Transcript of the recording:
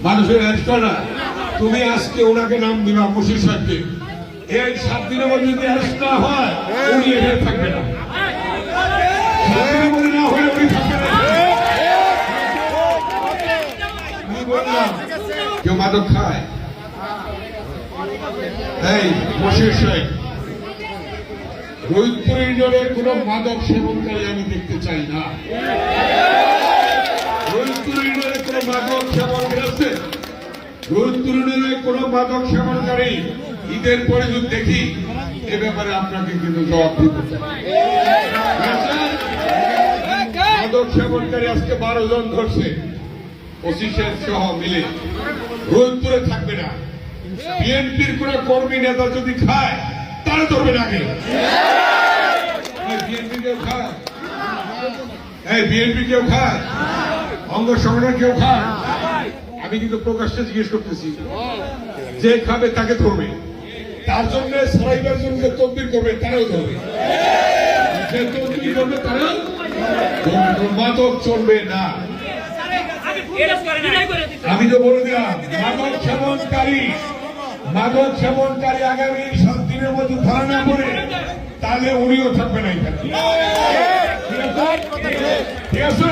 মানুষের অ্যারেস্ট করে না। তুমি আজকে ওনাকে নাম দিবা মুশির সাহেবকে, এই 7 দিনের মধ্যে যদি অ্যারেস্ট না হয় উনি এখানে থাকবে না। 7 দিনের মধ্যে না হলে উনি থাকবে না। আমি বললাম কেউ মাদক খায়? এই মুশির সাহেব, রোহিতপুর ইউনিয়নের কোন মাদক সেবনকারী আমি দেখতে চাই না। রোহিতপুর ইউনিয়নের কোন মাদক সেবনকারী আছে? রোহিতপুর ইউনিয়নের কোন মাদক সেবনকারী ঈদের পরে যদি দেখি, এ ব্যাপারে আপনাকে কিন্তু জবাব দিতে চাই। মাদক সেবনকারী আজকে 12 জন ধরছে, ওসি সাহেব সহ মিলে। রোহিতপুরে থাকবে না। বিএনপির কোন কর্মী নেতা যদি খায় তারা ধরবে না। আগে বিএনপি কেউ খায়? বিএনপি কেউ খায়? অঙ্গ সংগঠন কেউ খায়? আমি কিন্তু প্রকাশ্যে জিজ্ঞেস করতেছি, যে খাবে তাকে ধরবে, তার জন্য সরাইবার জন্য যে তদবির করবে তারাও ধরবে, যে তদবির করবে তারাও ধরবে। মাদক চলবে না। আমি তো বলে দিলাম, মাদক সেবনকারী আগামী 7 দিনের মধ্যে ধরা না পড়ে তাহলে উনিও থাকবে না। ঠিক আছে?